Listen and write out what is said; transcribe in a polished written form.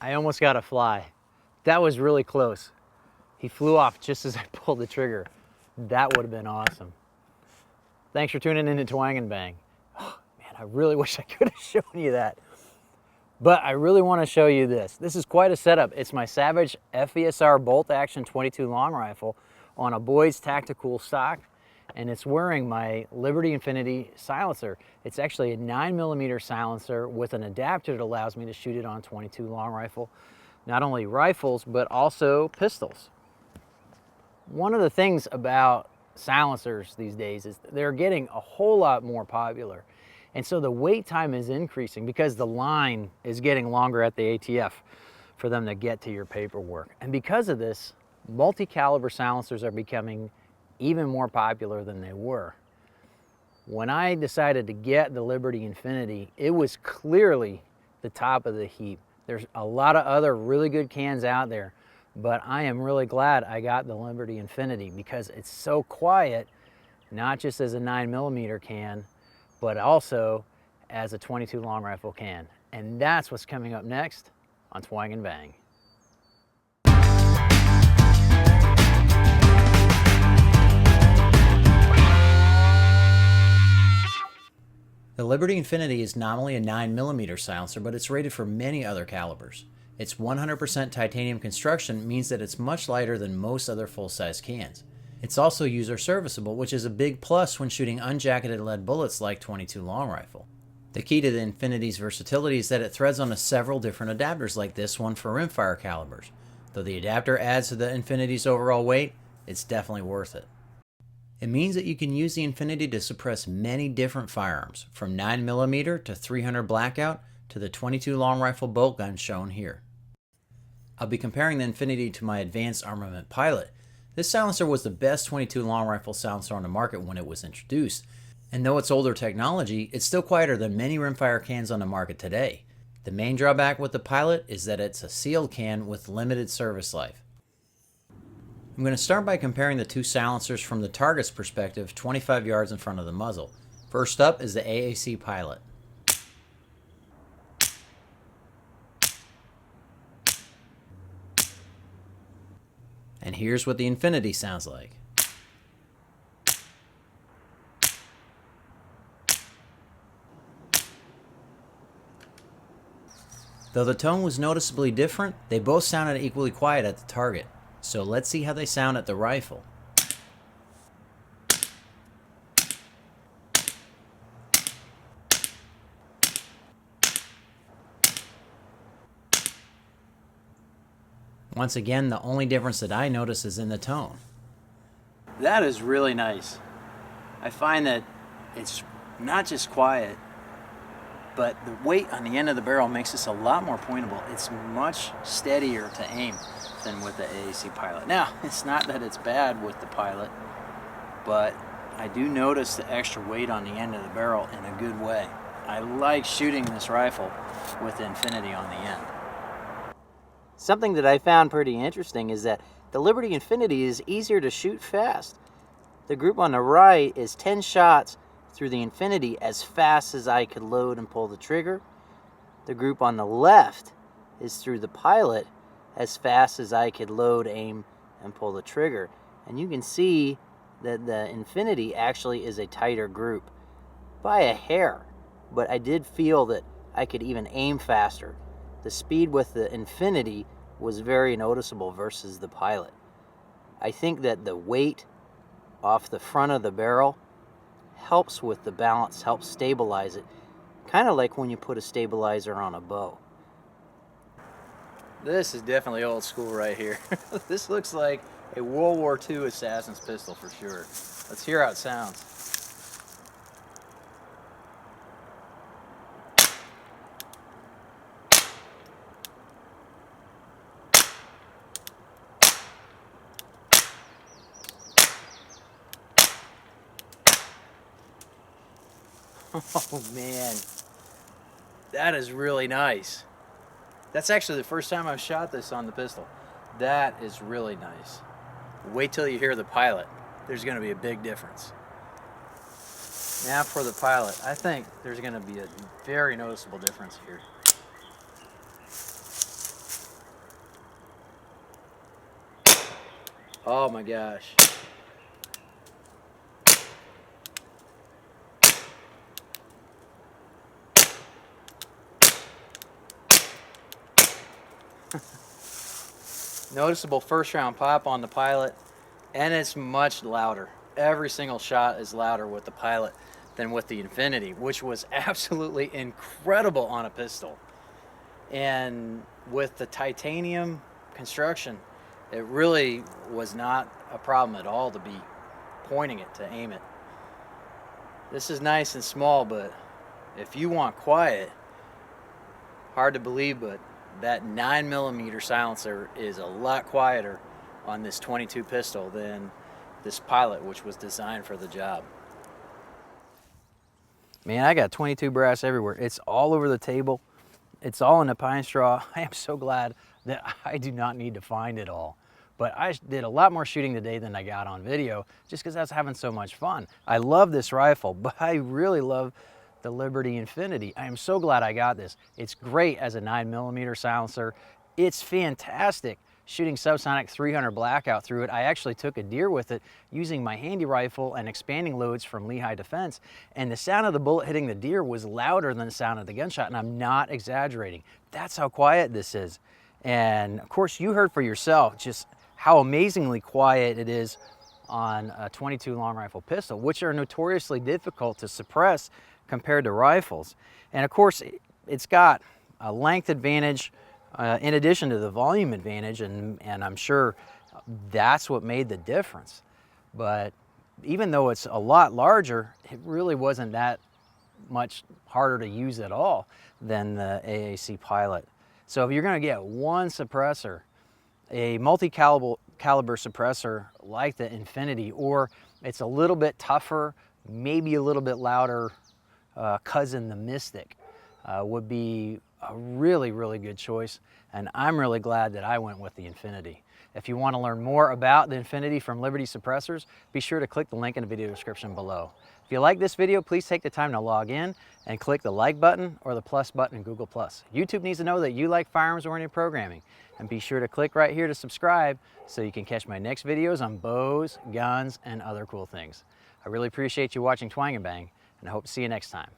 I almost got a fly. That was really close. He flew off just as I pulled the trigger. That would have been awesome. Thanks for tuning in to Twang and Bang. Oh, man, I really wish I could have shown you that. But I really want to show you this. This is quite a setup. It's my Savage FESR bolt action 22 long rifle on a Boyd's Tactical stock, and it's wearing my Liberty Infiniti silencer. It's actually a 9mm silencer with an adapter that allows me to shoot it on 22 long rifle. Not only rifles, but also pistols. One of the things about silencers these days is they're getting a whole lot more popular. And so the wait time is increasing because the line is getting longer at the ATF for them to get to your paperwork. And because of this, multi-caliber silencers are becoming even more popular than they were. When I decided to get the Liberty Infiniti, it was clearly the top of the heap. There's a lot of other really good cans out there, but I am really glad I got the Liberty Infiniti because it's so quiet, not just as a 9mm can, but also as a 22 long rifle can. And that's what's coming up next on Twang and Bang. The Liberty Infiniti is not only a 9mm silencer, but it's rated for many other calibers. Its 100% titanium construction means that it's much lighter than most other full-size cans. It's also user serviceable, which is a big plus when shooting unjacketed lead bullets like 22 long rifle. The key to the Infiniti's versatility is that it threads onto several different adapters like this one for rimfire calibers. Though the adapter adds to the Infiniti's overall weight, it's definitely worth it. It means that you can use the Infiniti to suppress many different firearms, from 9mm to 300 blackout to the 22 long rifle bolt gun shown here. I'll be comparing the Infiniti to my advanced armament Pilot. This silencer was the best 22 long rifle silencer on the market when it was introduced, and though it's older technology, it's still quieter than many rimfire cans on the market today. The main drawback with the Pilot is that it's a sealed can with limited service life. I'm going to start by comparing the two silencers from the target's perspective 25 yards in front of the muzzle. First up is the AAC Pilot. And here's what the Infiniti sounds like. Though the tone was noticeably different, they both sounded equally quiet at the target. So let's see how they sound at the rifle. Once again, the only difference that I notice is in the tone. That is really nice. I find that it's not just quiet, but the weight on the end of the barrel makes this a lot more pointable. It's much steadier to aim than with the AAC Pilot. Now, it's not that it's bad with the Pilot, but I do notice the extra weight on the end of the barrel in a good way. I like shooting this rifle with the Infiniti on the end. Something that I found pretty interesting is that the Liberty Infiniti is easier to shoot fast. The group on the right is 10 shots through the Infiniti as fast as I could load and pull the trigger. The group on the left is through the Pilot as fast as I could load, aim, and pull the trigger. And you can see that the Infiniti actually is a tighter group by a hair, but I did feel that I could even aim faster. The speed with the Infiniti was very noticeable versus the Pilot. I think that the weight off the front of the barrel helps with the balance, helps stabilize it, kind of like when you put a stabilizer on a bow. This is definitely old school right here. This looks like a World War II assassin's pistol for sure. Let's hear how it sounds. Oh man, that is really nice. That's actually the first time I've shot this on the pistol. That is really nice. Wait till you hear the Pilot. There's going to be a big difference. Now for the Pilot, I think there's going to be a very noticeable difference here. Oh my gosh. Noticeable first round pop on the Pilot, and it's much louder. Every single shot is louder with the Pilot than with the Infiniti, which was absolutely incredible on a pistol. And with the titanium construction, it really was not a problem at all to be pointing it, to aim it. This is nice and small, but if you want quiet, hard to believe, but that 9mm silencer is a lot quieter on this 22 pistol than this Pilot, which was designed for the job. Man, I got 22 brass everywhere. It's all over the table. It's all in the pine straw. I am so glad that I do not need to find it all. But I did a lot more shooting today than I got on video just because I was having so much fun. I love this rifle, but I really love the Liberty Infiniti. I am so glad I got this. It's great as a 9mm silencer. It's fantastic shooting subsonic 300 blackout through it. I actually took a deer with it using my handy rifle and expanding loads from Lehigh Defense, and the sound of the bullet hitting the deer was louder than the sound of the gunshot, and I'm not exaggerating. That's how quiet this is. And of course, you heard for yourself just how amazingly quiet it is on a 22 long rifle pistol, which are notoriously difficult to suppress compared to rifles. And of course, it's got a length advantage in addition to the volume advantage, and I'm sure that's what made the difference. But even though it's a lot larger, it really wasn't that much harder to use at all than the AAC Pilot. So if you're going to get one suppressor, a multi-caliber suppressor like the Infiniti, or it's a little bit tougher, maybe a little bit louder cousin, the Mystic, would be a really, really good choice. And I'm really glad that I went with the Infiniti. If you want to learn more about the Infiniti from Liberty Suppressors, be sure to click the link in the video description below. If you like this video, please take the time to log in and click the like button or the plus button in Google+. YouTube needs to know that you like firearms-oriented programming. And be sure to click right here to subscribe so you can catch my next videos on bows, guns, and other cool things. I really appreciate you watching Twang and Bang, and I hope to see you next time.